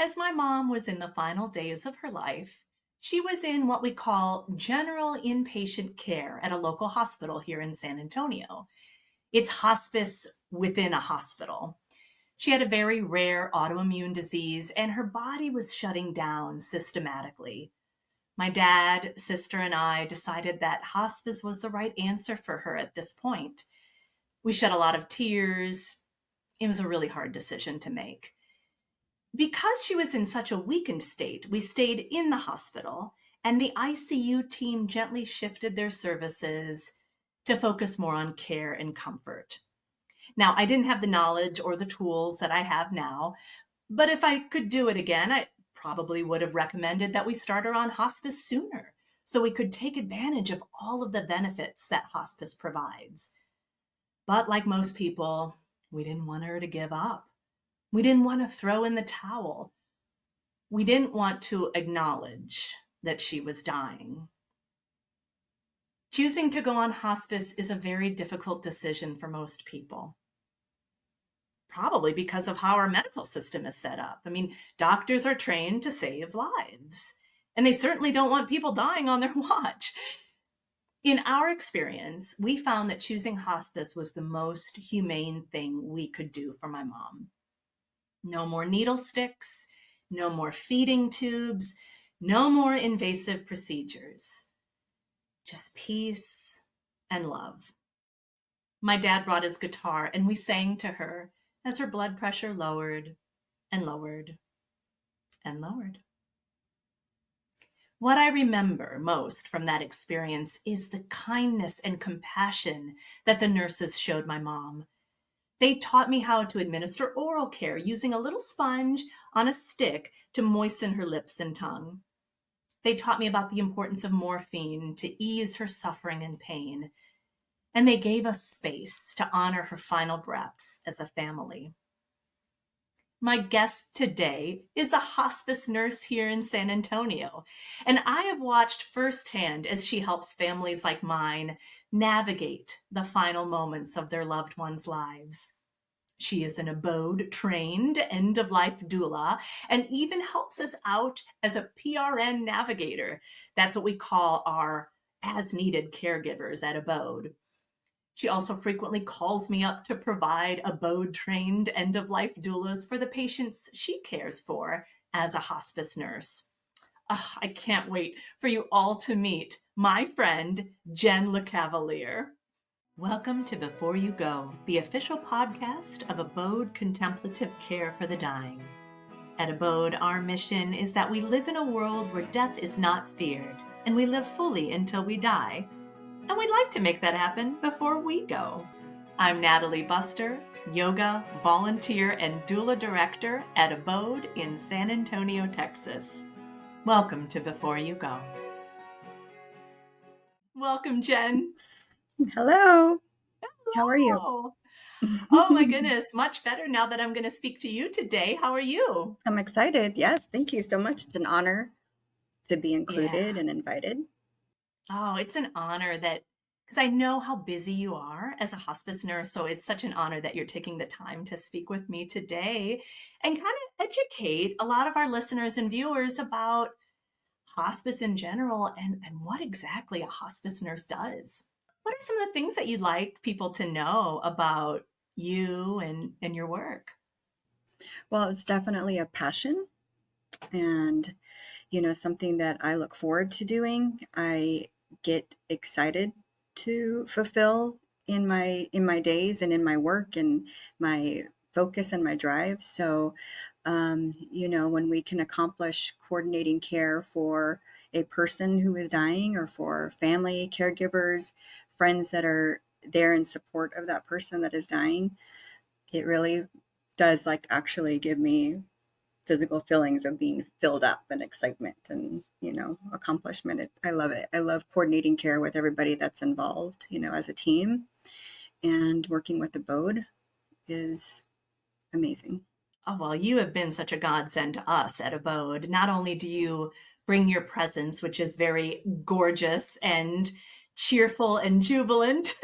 As my mom was in the final days of her life, she was in what we call general inpatient care at a local hospital here in San Antonio. It's hospice within a hospital. She had a very rare autoimmune disease, and her body was shutting down systematically. My dad, sister, and I decided that hospice was the right answer for her at this point. We shed a lot of tears. It was a really hard decision to make. Because she was in such a weakened state, we stayed in the hospital, and the ICU team gently shifted their services to focus more on care and comfort. Now, I didn't have the knowledge or the tools that I have now, but if I could do it again, I probably would have recommended that we start her on hospice sooner so we could take advantage of all of the benefits that hospice provides. But like most people, we didn't want her to give up. We didn't want to throw in the towel. We didn't want to acknowledge that she was dying. Choosing to go on hospice is a very difficult decision for most people, probably because of how our medical system is set up. I mean, doctors are trained to save lives, and they certainly don't want people dying on their watch. In our experience, we found that choosing hospice was the most humane thing we could do for my mom. No more needle sticks, no more feeding tubes, no more invasive procedures. Just peace and love. My dad brought his guitar and we sang to her as her blood pressure lowered and lowered and lowered. What I remember most from that experience is the kindness and compassion that the nurses showed my mom. They taught me how to administer oral care using a little sponge on a stick to moisten her lips and tongue. They taught me about the importance of morphine to ease her suffering and pain. And they gave us space to honor her final breaths as a family. My guest today is a hospice nurse here in San Antonio, and I have watched firsthand as she helps families like mine navigate the final moments of their loved ones' lives. She is an abode-trained end-of-life doula and even helps us out as a PRN navigator. That's what we call our as-needed caregivers at Abode. She also frequently calls me up to provide abode-trained end-of-life doulas for the patients she cares for as a hospice nurse. I can't wait for you all to meet my friend, Jen LeCavalier. Welcome to Before You Go, the official podcast of Abode Contemplative Care for the Dying. At Abode, our mission is that we live in a world where death is not feared, and we live fully until we die. And we'd like to make that happen before we go. I'm Natalie Buster, yoga, volunteer, and doula director at Abode in San Antonio, Texas. Welcome to Before You Go. Welcome, Jen. Hello. How are you? Oh my goodness, much better now that I'm going to speak to you today. How are you? I'm excited. Yes, thank you so much. It's an honor to be included and invited. Oh, it's an honor because I know how busy you are as a hospice nurse. So it's such an honor that you're taking the time to speak with me today and kind of educate a lot of our listeners and viewers about hospice in general and what exactly a hospice nurse does. What are some of the things that you'd like people to know about you and your work? Well, it's definitely a passion and, something that I look forward to doing. I get excited to fulfill in my days and in my work and my focus and my drive. So, when we can accomplish coordinating care for a person who is dying or for family, caregivers, friends that are there in support of that person that is dying, it really does actually give me physical feelings of being filled up and excitement and, accomplishment. I love it. I love coordinating care with everybody that's involved, as a team, and working with the Abode is amazing. Oh, well, you have been such a godsend to us at Abode. Not only do you bring your presence, which is very gorgeous and cheerful and jubilant,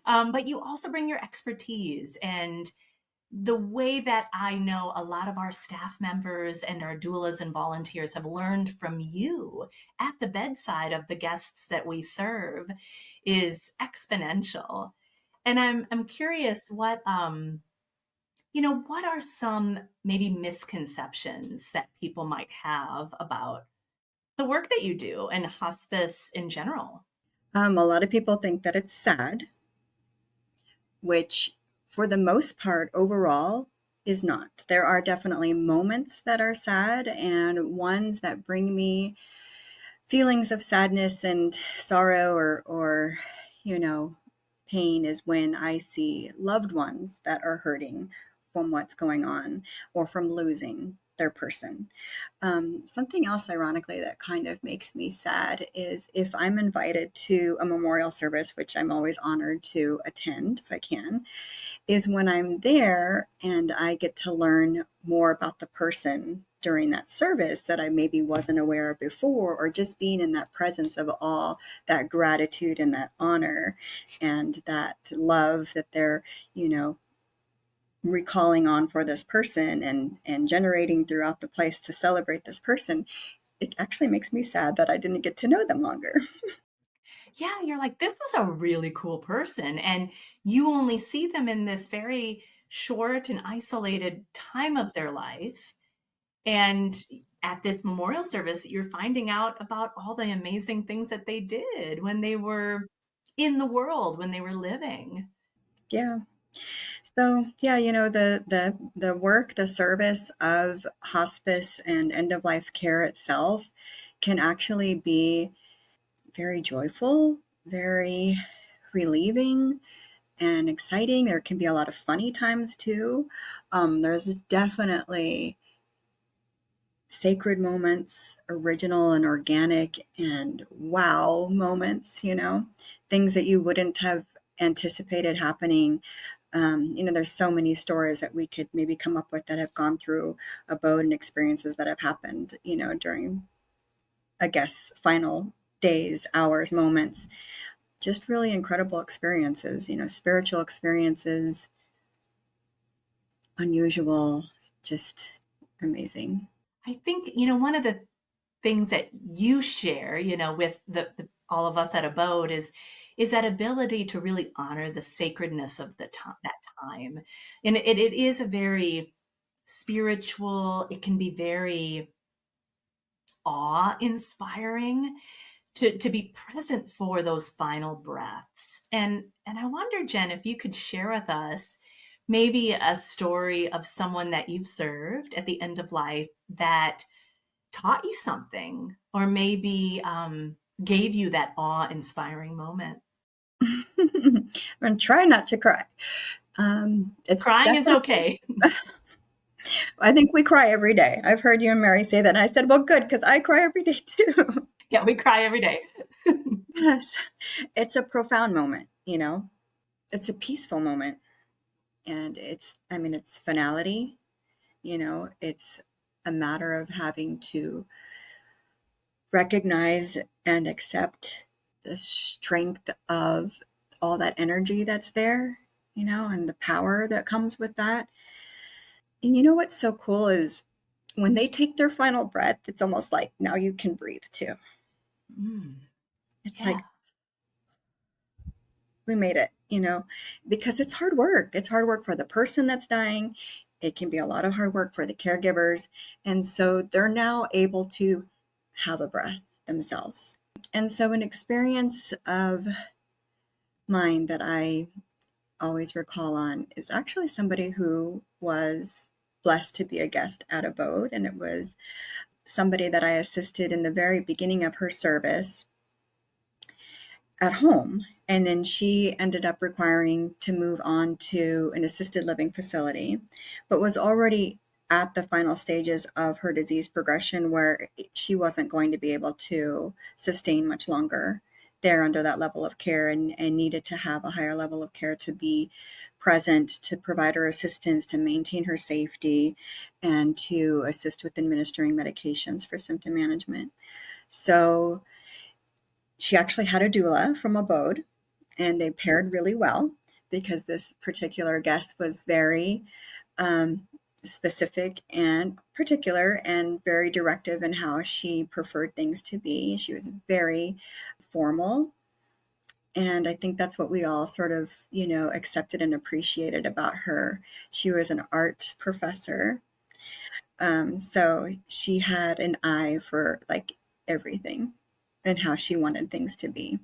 but you also bring your expertise and the way that I know a lot of our staff members and our doulas and volunteers have learned from you at the bedside of the guests that we serve is exponential. And I'm curious what what are some maybe misconceptions that people might have about the work that you do and hospice in general? A lot of people think that it's sad, which for the most part overall is not. There are definitely moments that are sad and ones that bring me feelings of sadness and sorrow or you know pain is when I see loved ones that are hurting from what's going on or from losing their person. Something else, ironically, that kind of makes me sad is if I'm invited to a memorial service, which I'm always honored to attend if I can, is when I'm there and I get to learn more about the person during that service that I maybe wasn't aware of before, or just being in that presence of all that gratitude and that honor and that love that they're, you know, recalling on for this person and generating throughout the place to celebrate this person. It actually makes me sad that I didn't get to know them longer. Yeah, you're like, this was a really cool person. And you only see them in this very short and isolated time of their life. And at this memorial service, you're finding out about all the amazing things that they did when they were in the world, when they were living. Yeah. So yeah, the work, the service of hospice and end of life care itself can actually be very joyful, very relieving and exciting. There can be a lot of funny times too. There's definitely sacred moments, original and organic and wow moments, things that you wouldn't have anticipated happening. There's so many stories that we could maybe come up with that have gone through a boat and experiences that have happened, during, I guess, final days, hours, moments. Just really incredible experiences, spiritual experiences, unusual, just amazing. I think, one of the things that you share, with all of us at a boat is that ability to really honor the sacredness of the time, that time. And it is a very spiritual, it can be very awe-inspiring to be present for those final breaths. And I wonder, Jen, if you could share with us maybe a story of someone that you've served at the end of life that taught you something or maybe gave you that awe-inspiring moment. I'm going to try not to cry. It's Crying is definitely, okay. I think we cry every day. I've heard you and Mary say that. And I said, well, good, because I cry every day too. Yeah, we cry every day. Yes. It's a profound moment, it's a peaceful moment. And it's finality, it's a matter of having to recognize and accept the strength of all that energy that's there, and the power that comes with that. And what's so cool is when they take their final breath, it's almost like now you can breathe too. Mm, It's yeah. like we made it, because it's hard work. It's hard work for the person that's dying. It can be a lot of hard work for the caregivers. And so they're now able to have a breath themselves. And so an experience of mine that I always recall on is actually somebody who was blessed to be a guest at a boat. And it was somebody that I assisted in the very beginning of her service at home. And then she ended up requiring to move on to an assisted living facility, but was already at the final stages of her disease progression where she wasn't going to be able to sustain much longer there under that level of care and needed to have a higher level of care to be present, to provide her assistance, to maintain her safety, and to assist with administering medications for symptom management. So she actually had a doula from Abode, and they paired really well because this particular guest was very um, specific and particular and very directive in how she preferred things to be. She was very formal. And I think that's what we all sort of, accepted and appreciated about her. She was an art professor. So she had an eye for like everything and how she wanted things to be.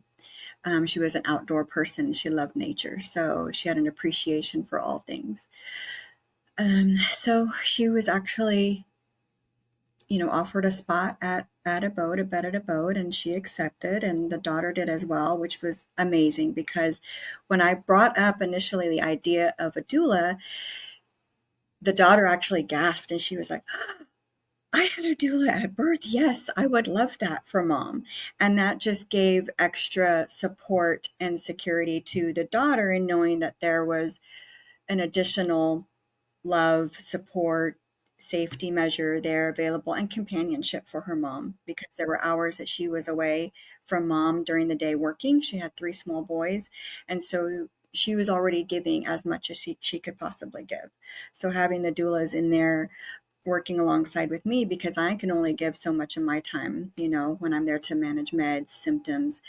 She was an outdoor person. She loved nature. So she had an appreciation for all things. So she was actually, offered a spot at a boat, a bed at a boat, and she accepted, and the daughter did as well, which was amazing because when I brought up initially the idea of a doula, the daughter actually gasped and she was like, I had a doula at birth. Yes, I would love that for mom. And that just gave extra support and security to the daughter in knowing that there was an additional love, support, safety measure there available, and companionship for her mom because there were hours that she was away from mom during the day working. She had 3 small boys, and so she was already giving as much as she could possibly give. So having the doulas in there working alongside with me because I can only give so much of my time, when I'm there to manage meds, symptoms,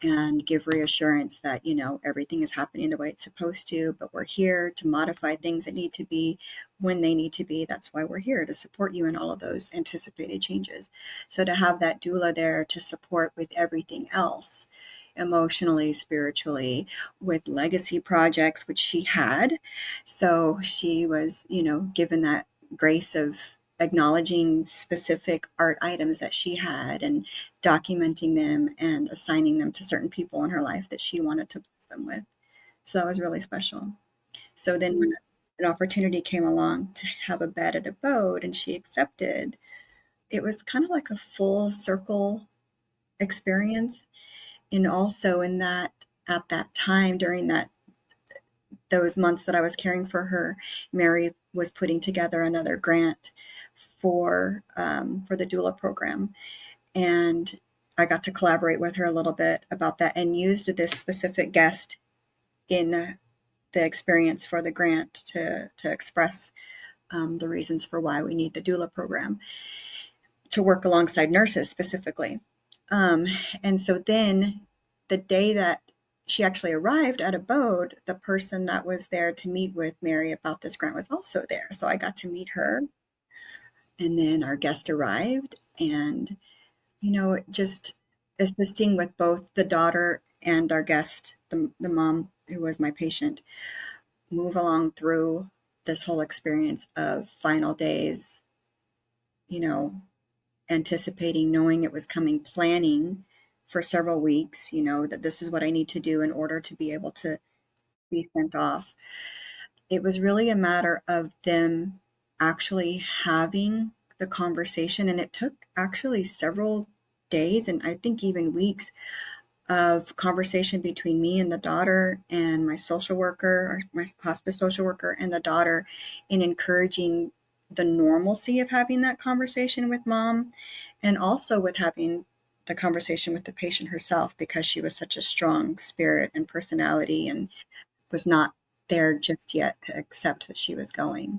and give reassurance that, everything is happening the way it's supposed to, but we're here to modify things that need to be when they need to be. That's why we're here to support you in all of those anticipated changes. So to have that doula there to support with everything else, emotionally, spiritually, with legacy projects, which she had. So she was, given that grace of acknowledging specific art items that she had and documenting them and assigning them to certain people in her life that she wanted to bless them with. So that was really special. So then when an opportunity came along to have a bed at a boat and she accepted, it was kind of like a full circle experience. And also in that at that time during those months that I was caring for her, Mary was putting together another grant for the doula program, and I got to collaborate with her a little bit about that and used this specific guest in the experience for the grant to express the reasons for why we need the doula program to work alongside nurses specifically. Um, and so then the day that she actually arrived at a boat, the person that was there to meet with Mary about this grant was also there. So I got to meet her. And then our guest arrived and, just assisting with both the daughter and our guest, the mom who was my patient, move along through this whole experience of final days, you know, anticipating, knowing it was coming, planning for several weeks, that this is what I need to do in order to be able to be sent off. It was really a matter of them actually having the conversation, and it took actually several days and I think even weeks of conversation between me and the daughter and my social worker or my hospice social worker and the daughter in encouraging the normalcy of having that conversation with mom and also with having the conversation with the patient herself because she was such a strong spirit and personality and was not there just yet to accept that she was going.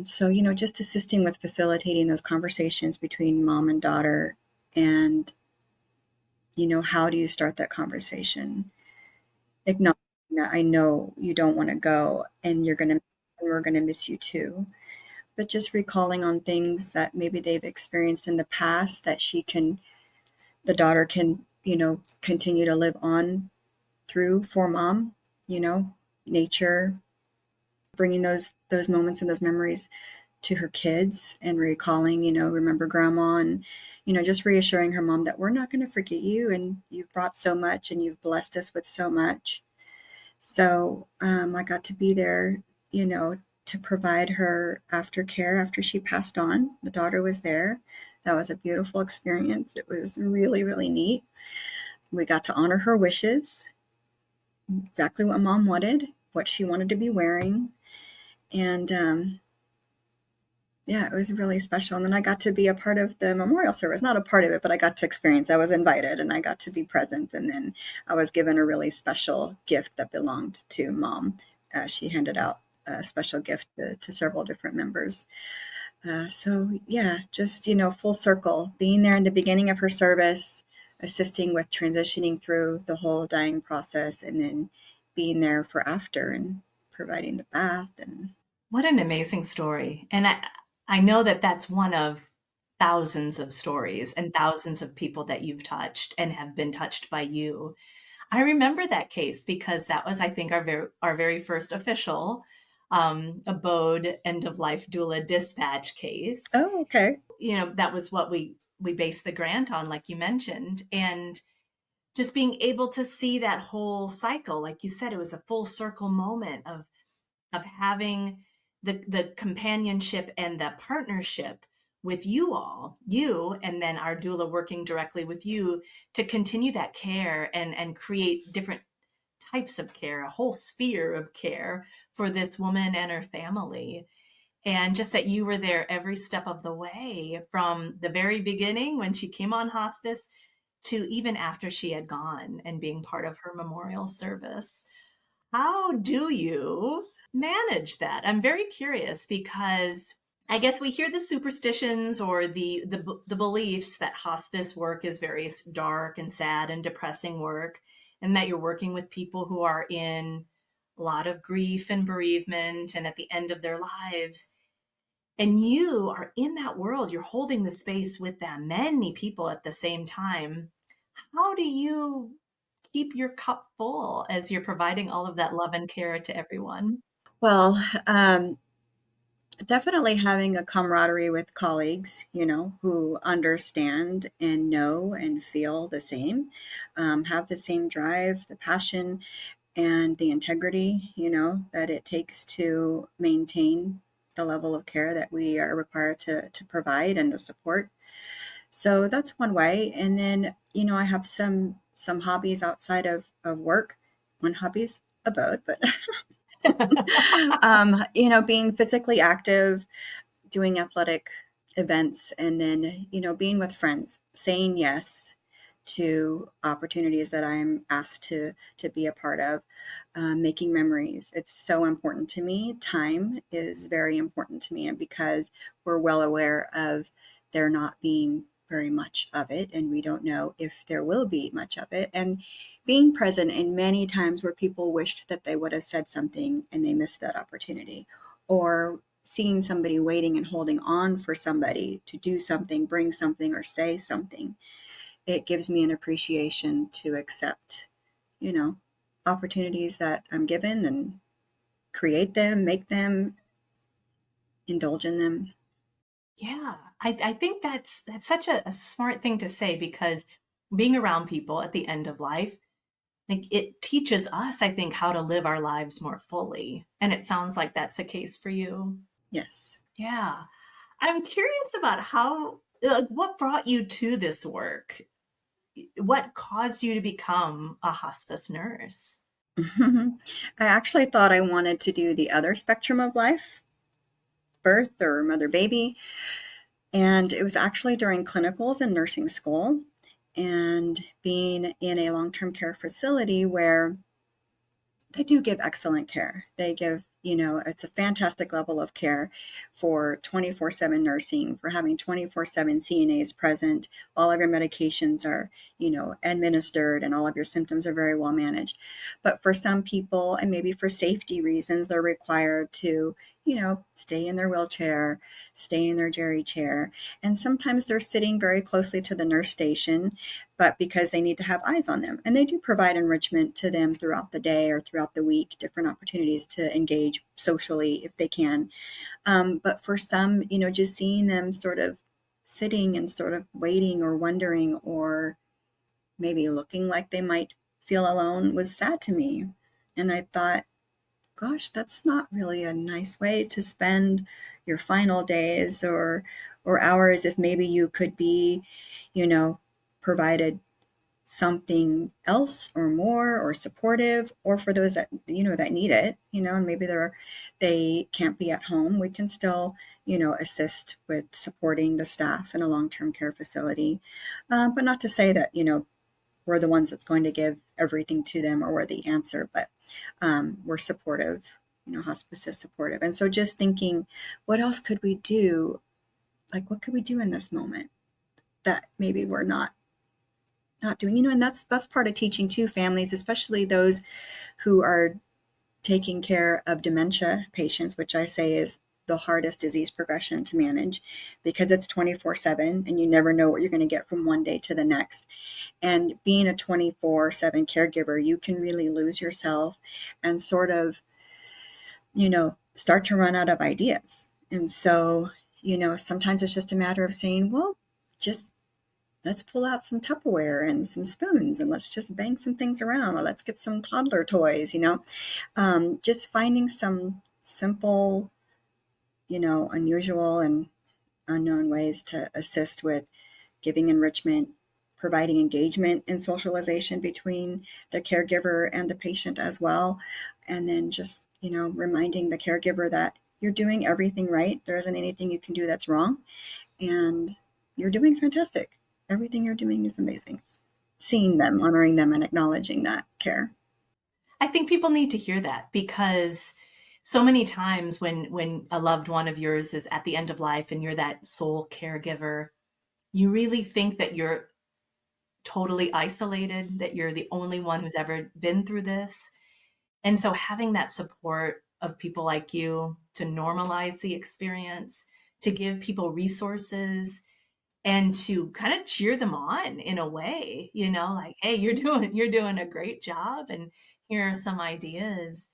So, just assisting with facilitating those conversations between mom and daughter and, how do you start that conversation? Acknowledging that I know you don't want to go and we're going to miss you too. But just recalling on things that maybe they've experienced in the past that the daughter can, continue to live on through for mom, nature, bringing those moments and those memories to her kids and recalling, remember grandma and, just reassuring her mom that we're not going to forget you and you've brought so much and you've blessed us with so much. So I got to be there, to provide her aftercare after she passed on. The daughter was there. That was a beautiful experience. It was really, really neat. We got to honor her wishes, exactly what mom wanted, what she wanted to be wearing. And yeah, it was really special. And then I got to be a part of the memorial service, not a part of it, but I got to experience. I was invited and I got to be present. And then I was given a really special gift that belonged to mom. She handed out a special gift to several different members. So yeah, just, full circle, being there in the beginning of her service, assisting with transitioning through the whole dying process, and then being there for after and providing the bath. And What an amazing story. And I know that that's one of thousands of stories and thousands of people that you've touched and have been touched by you. I remember that case because that was, I think, our very first official abode end of life doula dispatch case. oh, okay. That was what we based the grant on, like you mentioned, and just being able to see that whole cycle, like you said, it was a full circle moment of having the companionship and the partnership with you all, you and then our doula working directly with you to continue that care and create different types of care, a whole sphere of care for this woman and her family. And just that you were there every step of the way from the very beginning when she came on hospice to even after she had gone and being part of her memorial service. How do you manage that? I'm very curious because I guess we hear the superstitions or the beliefs that hospice work is very dark and sad and depressing work, and that you're working with people who are in a lot of grief and bereavement and at the end of their lives. And you are in that world, you're holding the space with them, many people at the same time. How do you keep your cup full as you're providing all of that love and care to everyone? Well, definitely having a camaraderie with colleagues, who understand and know and feel the same, have the same drive, the passion, and the integrity, that it takes to maintain the level of care that we are required to provide, and the support. So that's one way. And then, I have some hobbies outside of work. One hobby's a boat, but being physically active, doing athletic events, and then, being with friends, saying yes to opportunities that I'm asked to be a part of, making memories. It's so important to me. Time is very important to me, and because we're well aware of there not being very much of it, and we don't know if there will be much of it, and being present in many times where people wished that they would have said something and they missed that opportunity, or seeing somebody waiting and holding on for somebody to do something, bring something, or say something. It gives me an appreciation to accept, you know, opportunities that I'm given, and create them, make them, indulge in them. Yeah, I think that's such a smart thing to say because being around people at the end of life, like it teaches us, I think, how to live our lives more fully. And it sounds like that's the case for you. Yes. Yeah. I'm curious about what brought you to this work? What caused you to become a hospice nurse? I actually thought I wanted to do the other spectrum of life, birth or mother baby. And it was actually during clinicals in nursing school, and being in a long term care facility where they do give excellent care. They give, it's a fantastic level of care for 24/7 nursing, for having 24/7 CNAs present. All of your medications are, administered, and all of your symptoms are very well managed. But for some people, and maybe for safety reasons, they're required to, stay in their wheelchair, stay in their jerry chair. And sometimes they're sitting very closely to the nurse station, but because they need to have eyes on them. And they do provide enrichment to them throughout the day or throughout the week, different opportunities to engage socially if they can. But for some, just seeing them sort of sitting and sort of waiting or wondering, or maybe looking like they might feel alone, was sad to me. And I thought, gosh, that's not really a nice way to spend your final days or hours, if maybe you could be, provided something else or more or supportive, or for those that that need it, and maybe they can't be at home. We can still assist with supporting the staff in a long-term care facility, but not to say that we're the ones that's going to give everything to them, or we're the answer, but we're supportive, hospice is supportive. And so just thinking, what else could we do? Like, what could we do in this moment that maybe we're not doing, and that's part of teaching too, families, especially those who are taking care of dementia patients, which I say is the hardest disease progression to manage because it's 24/7 and you never know what you're going to get from one day to the next. And being a 24/7 caregiver, you can really lose yourself and sort of, start to run out of ideas. And so, sometimes it's just a matter of saying, well, just let's pull out some Tupperware and some spoons and let's just bang some things around, or let's get some toddler toys, just finding some simple, unusual and unknown ways to assist with giving enrichment, providing engagement and socialization between the caregiver and the patient as well. And then just, reminding the caregiver that you're doing everything right. There isn't anything you can do that's wrong. And you're doing fantastic. Everything you're doing is amazing. Seeing them, honoring them, and acknowledging that care. I think people need to hear that because so many times when a loved one of yours is at the end of life and you're that sole caregiver, you really think that you're totally isolated, that you're the only one who's ever been through this. And so having that support of people like you to normalize the experience, to give people resources and to kind of cheer them on in a way, like, hey, you're doing a great job and here are some ideas.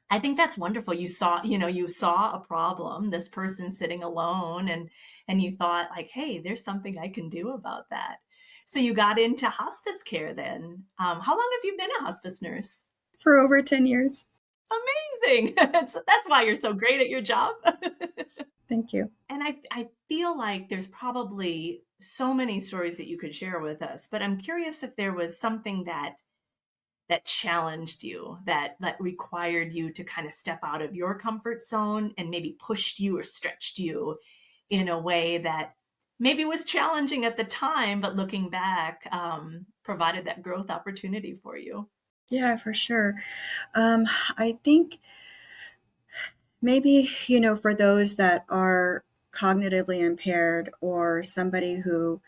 I think that's wonderful. You saw a problem, this person sitting alone, and you thought like, hey, there's something I can do about that. So you got into hospice care then. How long have you been a hospice nurse? For over 10 years. Amazing. That's why you're so great at your job. Thank you. And I feel like there's probably so many stories that you could share with us, but I'm curious if there was something that challenged you, that required you to kind of step out of your comfort zone and maybe pushed you or stretched you in a way that maybe was challenging at the time, but looking back, provided that growth opportunity for you. Yeah, for sure. I think maybe, for those that are cognitively impaired or somebody who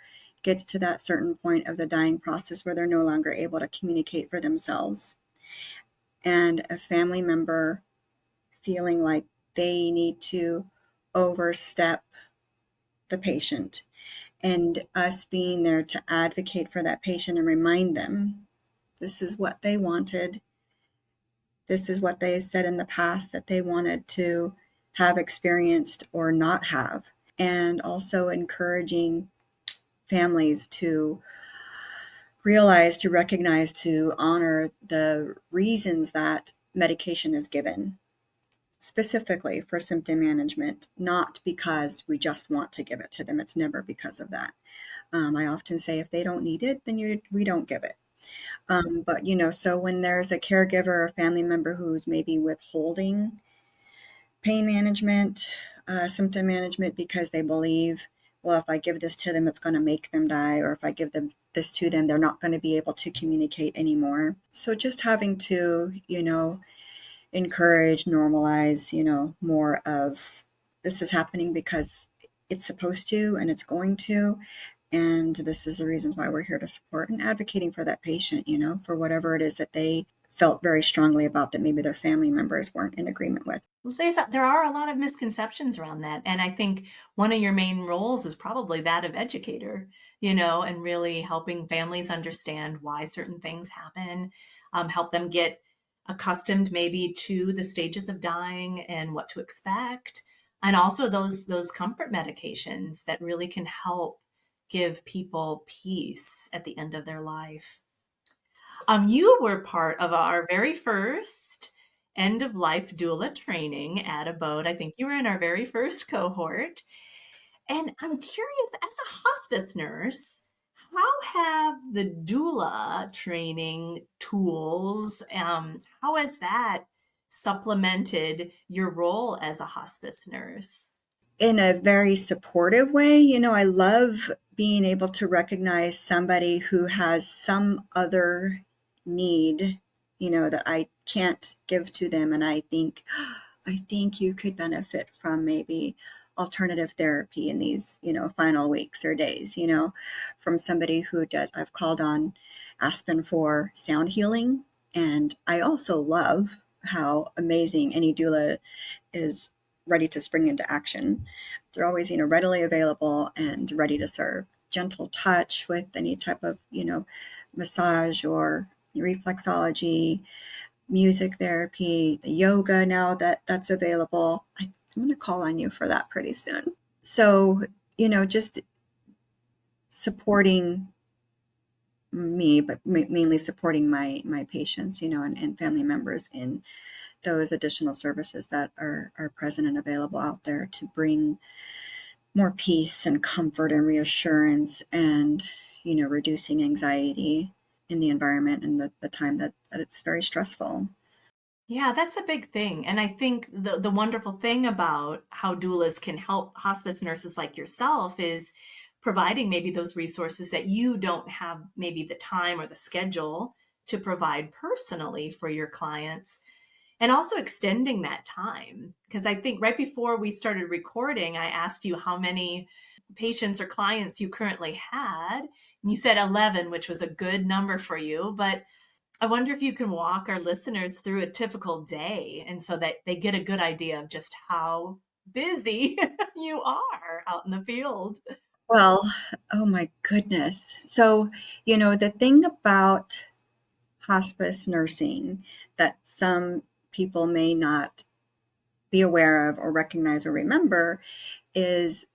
gets to that certain point of the dying process where they're no longer able to communicate for themselves, and a family member feeling like they need to overstep the patient, and us being there to advocate for that patient and remind them this is what they wanted. This is what they said in the past that they wanted to have experienced or not have. And also encouraging families to realize, to recognize, to honor the reasons that medication is given, specifically for symptom management, not because we just want to give it to them. It's never because of that. I often say if they don't need it, then we don't give it. But, so when there's a caregiver or family member who's maybe withholding pain management, symptom management, because they believe, well, if I give this to them, it's going to make them die, or if I give them this to them, they're not going to be able to communicate anymore. So just having to, encourage, normalize, more of this is happening because it's supposed to and it's going to. And this is the reasons why we're here to support, and advocating for that patient, for whatever it is that they felt very strongly about that maybe their family members weren't in agreement with. Well, there are a lot of misconceptions around that. And I think one of your main roles is probably that of educator, and really helping families understand why certain things happen, help them get accustomed maybe to the stages of dying and what to expect. And also those comfort medications that really can help give people peace at the end of their life. You were part of our very first end of life doula training at a boat. I think you were in our very first cohort. And I'm curious, as a hospice nurse, how have the doula training tools, how has that supplemented your role as a hospice nurse? In a very supportive way. I love being able to recognize somebody who has some other need, that I can't give to them. And I think, I think you could benefit from maybe alternative therapy in these, final weeks or days, from somebody who does. I've called on Aspen for sound healing. And I also love how amazing any doula is ready to spring into action. They're always, readily available and ready to serve. Gentle touch with any type of, massage or reflexology, music therapy, the yoga now that's available. I'm going to call on you for that pretty soon. So, just supporting me, but mainly supporting my patients, and family members in those additional services that are present and available out there to bring more peace and comfort and reassurance and, reducing anxiety in the environment and the time that it's very stressful. Yeah, that's a big thing. And I think the wonderful thing about how doulas can help hospice nurses like yourself is providing maybe those resources that you don't have maybe the time or the schedule to provide personally for your clients, and also extending that time. Because I think right before we started recording, I asked you how many patients or clients you currently had. And you said 11, which was a good number for you. But I wonder if you can walk our listeners through a typical day and so that they get a good idea of just how busy you are out in the field. Well, oh my goodness. So, the thing about hospice nursing that some people may not be aware of or recognize or remember is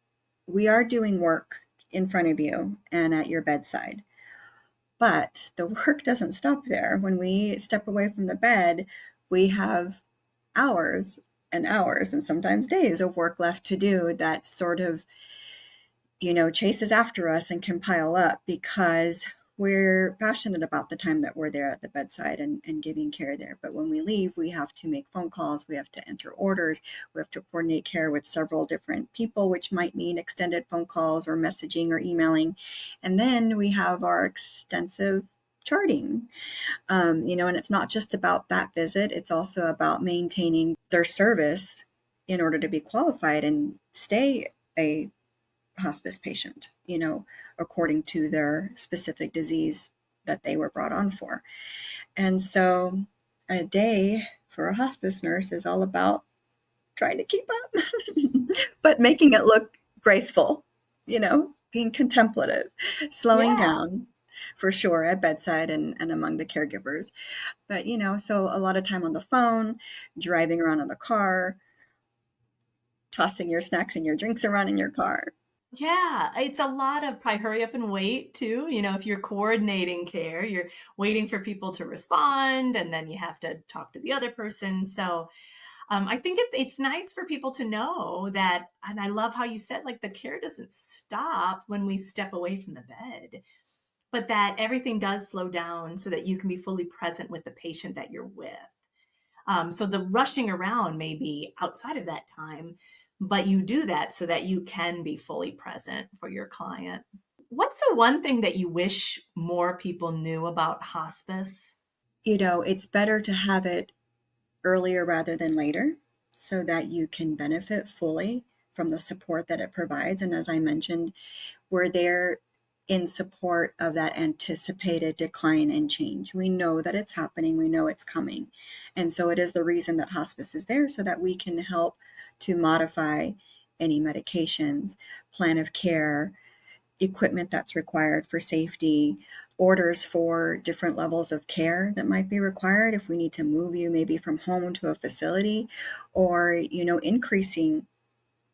we are doing work in front of you and at your bedside. But the work doesn't stop there. When we step away from the bed, we have hours and hours and sometimes days of work left to do that sort of, chases after us and can pile up because we're passionate about the time that we're there at the bedside and giving care there. But when we leave, we have to make phone calls, we have to enter orders, we have to coordinate care with several different people, which might mean extended phone calls or messaging or emailing. And then we have our extensive charting, and it's not just about that visit, it's also about maintaining their service in order to be qualified and stay a hospice patient, according to their specific disease that they were brought on for. And so a day for a hospice nurse is all about trying to keep up, but making it look graceful, being contemplative, slowing Yeah. down for sure at bedside and among the caregivers. But, so a lot of time on the phone, driving around in the car, tossing your snacks and your drinks around in your car. Yeah, it's a lot of probably hurry up and wait too. If you're coordinating care, you're waiting for people to respond and then you have to talk to the other person. So I think it's nice for people to know that. And I love how you said, like, the care doesn't stop when we step away from the bed, but that everything does slow down so that you can be fully present with the patient that you're with. So the rushing around may be outside of that time, but you do that so that you can be fully present for your client. What's the one thing that you wish more people knew about hospice? It's better to have it earlier rather than later so that you can benefit fully from the support that it provides. And as I mentioned, we're there in support of that anticipated decline and change. We know that it's happening, we know it's coming. And so it is the reason that hospice is there so that we can help to modify any medications, plan of care, equipment that's required for safety, orders for different levels of care that might be required if we need to move you maybe from home to a facility, or increasing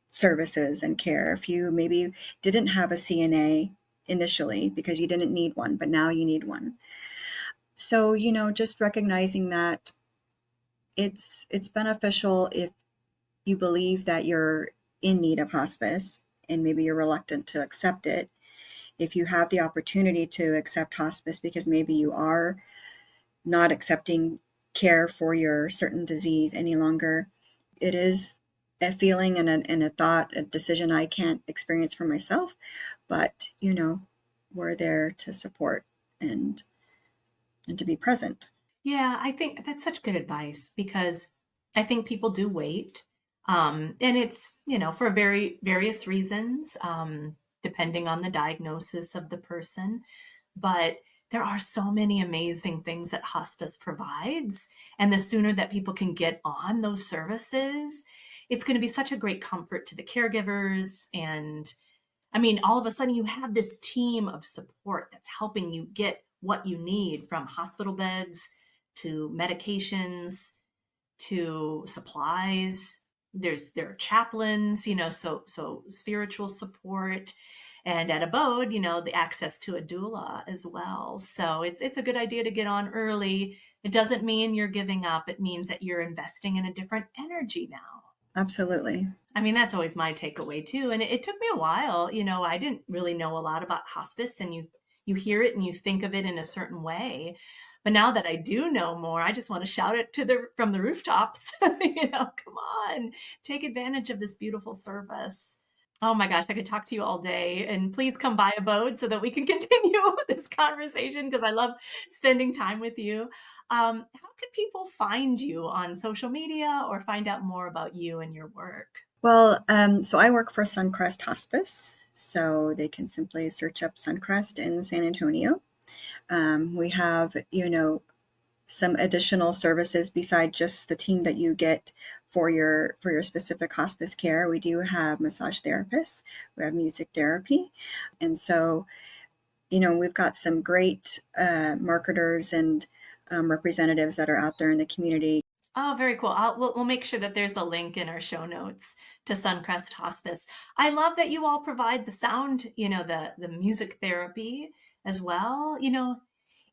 services and care if you maybe didn't have a CNA initially because you didn't need one, but now you need one. So just recognizing that it's beneficial if you believe that you're in need of hospice and maybe you're reluctant to accept it. If you have the opportunity to accept hospice because maybe you are not accepting care for your certain disease any longer, it is a feeling and a thought, a decision I can't experience for myself, but we're there to support and to be present. Yeah, I think that's such good advice because I think people do wait. And it's, for various reasons, depending on the diagnosis of the person. But there are so many amazing things that hospice provides. And the sooner that people can get on those services, it's going to be such a great comfort to the caregivers. And I mean, all of a sudden you have this team of support that's helping you get what you need, from hospital beds to medications to supplies. There are chaplains, so spiritual support, and at Abode, the access to a doula as well. So it's a good idea to get on early. It doesn't mean you're giving up. It means that you're investing in a different energy now. Absolutely. I mean, that's always my takeaway too. And it took me a while. I didn't really know a lot about hospice, and you hear it and you think of it in a certain way. But now that I do know more, I just want to shout it from the rooftops. Come on, take advantage of this beautiful service. Oh my gosh, I could talk to you all day, and please come by Abode so that we can continue this conversation, because I love spending time with you. How can people find you on social media or find out more about you and your work? Well, so I work for Suncrest Hospice, so they can simply search up Suncrest in San Antonio. We have, some additional services beside just the team that you get for your specific hospice care. We do have massage therapists, we have music therapy, and so we've got some great marketers and representatives that are out there in the community. Oh, very cool. We'll make sure that there's a link in our show notes to Suncrest Hospice. I love that you all provide the sound, the music therapy as well.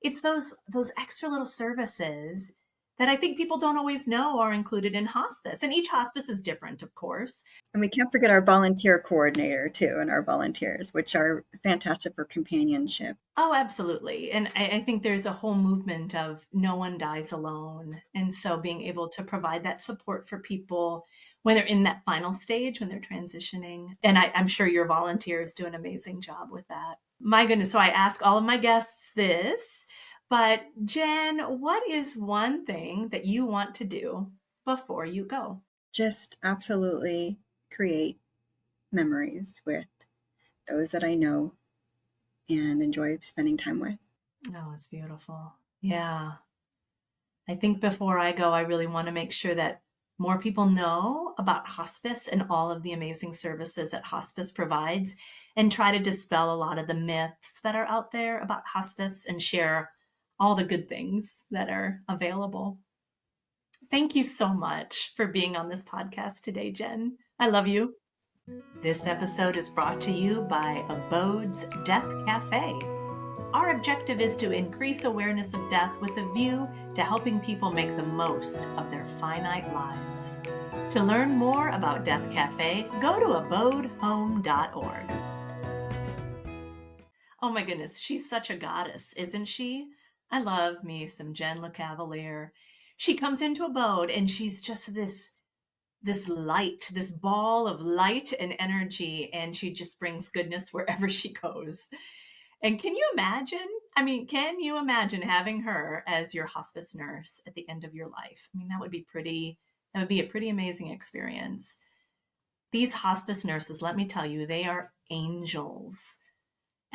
It's those extra little services that I think people don't always know are included in hospice. And each hospice is different, of course. And we can't forget our volunteer coordinator too, and our volunteers, which are fantastic for companionship. Oh, absolutely. And I think there's a whole movement of no one dies alone. And so being able to provide that support for people when they're in that final stage, when they're transitioning. And I'm sure your volunteers do an amazing job with that. My goodness. So I ask all of my guests this, but Jen, what is one thing that you want to do before you go? Just absolutely create memories with those that I know and enjoy spending time with. Oh, it's beautiful. Yeah. I think before I go, I really want to make sure that more people know about hospice and all of the amazing services that hospice provides, and try to dispel a lot of the myths that are out there about hospice and share all the good things that are available. Thank you so much for being on this podcast today, Jen. I love you. This episode is brought to you by Abode's Death Cafe. Our objective is to increase awareness of death with a view to helping people make the most of their finite lives. To learn more about Death Cafe, go to abodehome.org. Oh my goodness, she's such a goddess, isn't she? I love me some Jen LeCavalier. She comes into Abode and she's just this light, this ball of light and energy, and she just brings goodness wherever she goes. And can you imagine? Can you imagine having her as your hospice nurse at the end of your life? That would be a pretty amazing experience. These hospice nurses, let me tell you, they are angels.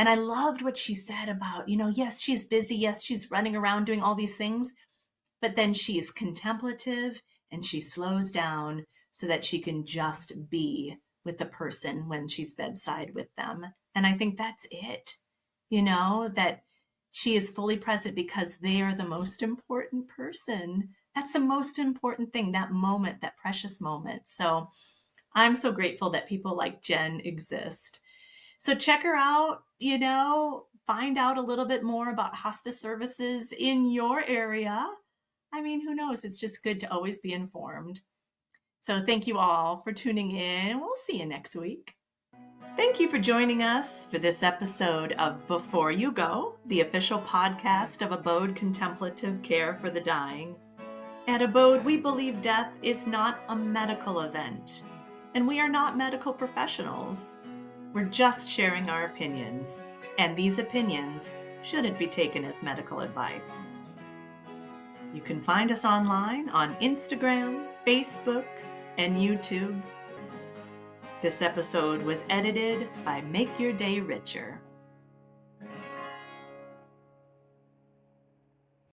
And I loved what she said about, yes, she's busy. Yes, she's running around doing all these things, but then she is contemplative and she slows down so that she can just be with the person when she's bedside with them. And I think that's it. That she is fully present because they are the most important person. That's the most important thing, that moment, that precious moment. So I'm so grateful that people like Jen exist. So check her out, find out a little bit more about hospice services in your area. Who knows? It's just good to always be informed. So thank you all for tuning in. We'll see you next week. Thank you for joining us for this episode of Before You Go, the official podcast of Abode Contemplative Care for the Dying. At Abode, we believe death is not a medical event, and we are not medical professionals. We're just sharing our opinions, and these opinions shouldn't be taken as medical advice. You can find us online on Instagram, Facebook, and YouTube. This episode was edited by Make Your Day Richer.